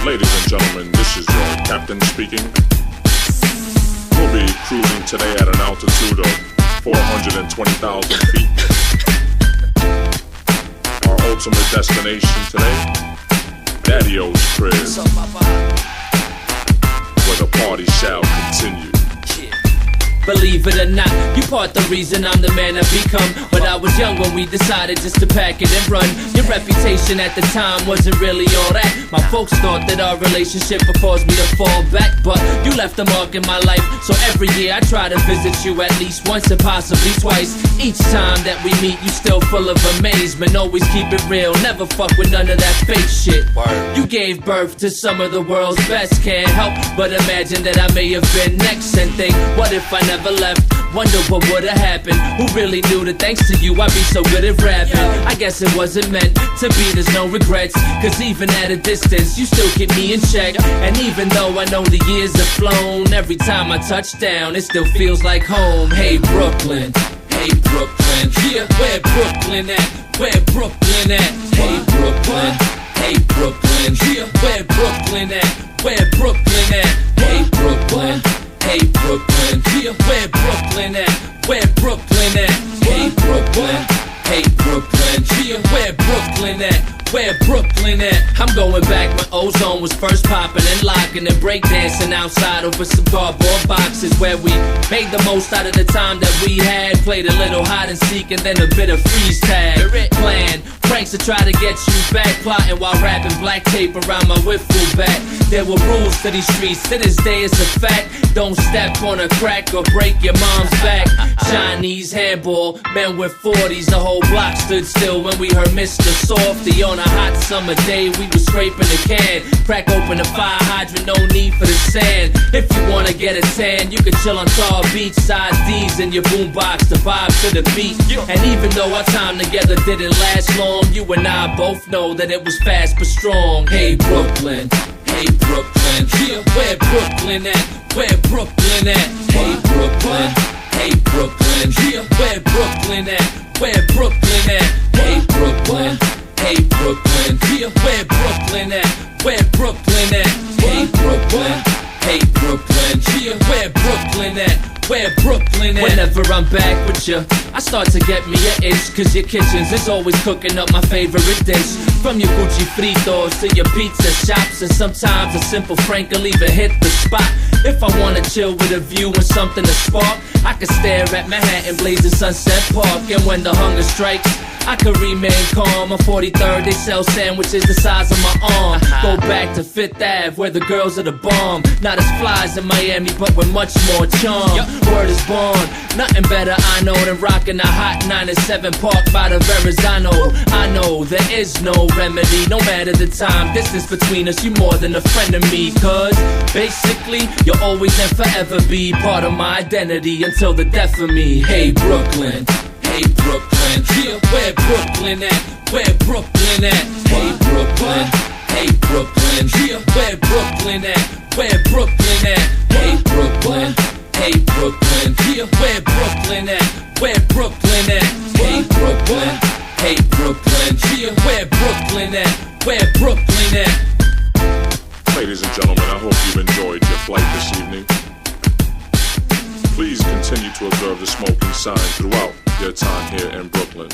Ladies and gentlemen, this is your captain speaking. We'll be cruising today at an altitude of 420,000 feet. Our ultimate destination today, Daddy-O's crib, where the party shall continue. Believe it or not, you part the reason I'm the man I become. But I was young when we decided just to pack it and run. Your reputation at the time wasn't really all that. My folks thought that our relationship would cause me to fall back, but you left a mark in my life. So every year I try to visit you at least once and possibly twice. Each time that we meet, you still full of amazement. Always keep it real, never fuck with none of that fake shit. You gave birth to some of the world's best. Can't help but imagine that I may have been next and think, what if I never left? Wonder what would've happened. Who really knew that thanks to you I'd be so good at rapping? I guess it wasn't meant to be, there's no regrets. Cause even at a distance, you still keep me in check. And even though I know the years have flown, every time I touch down, it still feels like home. Hey Brooklyn, hey Brooklyn, yeah, where Brooklyn at? Where Brooklyn at? Hey Brooklyn, hey Brooklyn, yeah, where Brooklyn at? Where Brooklyn at? Hey Brooklyn, hey Brooklyn, yeah, where Brooklyn at? Where Brooklyn at? Hey Brooklyn, hey Brooklyn, yeah, where Brooklyn at? Where Brooklyn at? I'm going back when Ozone was first popping and locking and breakdancing outside over some cardboard boxes, where we made the most out of the time that we had. Played a little hide and seek and then a bit of freeze tag. Planned pranks to try to get you back, plotting while rapping black tape around my wiffle bat. There were rules to these streets, to this day it's a fact. Don't step on a crack or break your mom's back. Chinese handball, men with 40s, the whole block stood still when we heard Mr. Softy. On a hot summer day, we was scraping the can. Crack open the fire hydrant, no need for the sand. If you wanna get a tan, you can chill on Tar Beach, size D's in your boombox to vibe to the beat. And even though our time together didn't last long, you and I both know that it was fast but strong. Hey Brooklyn, hey Brooklyn, yeah, where Brooklyn at? Where Brooklyn at? Hey Brooklyn, hey Brooklyn, yeah, where Brooklyn at? Where Brooklyn at? Hey Brooklyn, hey Brooklyn, yeah, where Brooklyn at? Where Brooklyn at? Hey Brooklyn, hey Brooklyn, yeah, where Brooklyn at? Where Brooklyn at? Whenever I'm back with you, I start to get me an itch, cause your kitchens is always cooking up my favorite dish. From your Gucci fritos to your pizza shops, and sometimes a simple Frank will even hit the spot. If I wanna chill with a view and something to spark, I can stare at Manhattan blazing Sunset Park. And when the hunger strikes, I can remain calm. On 43rd, they sell sandwiches the size of my arm. Go back to Fifth Ave, where the girls are the bomb. Not as fly as in Miami, but with much more charm. Word is born, nothing better I know than rocking a hot 97 Park by the Verrazano. I know there is no remedy, no matter the time, distance between us, you more than a friend of me. Cause basically, you'll always and forever be part of my identity until the death of me. Hey Brooklyn, hey Brooklyn, yeah, where Brooklyn at? Where Brooklyn at? Hey Brooklyn, hey Brooklyn, yeah, where Brooklyn at? Where Brooklyn at? Hey Brooklyn, hey Brooklyn, yeah, where Brooklyn at? Where Brooklyn at? Hey Brooklyn, hey Brooklyn, yeah, where Brooklyn at? Where Brooklyn at? Ladies and gentlemen, I hope you've enjoyed your flight this evening. Please continue to observe the smoking sign throughout your time here in Brooklyn.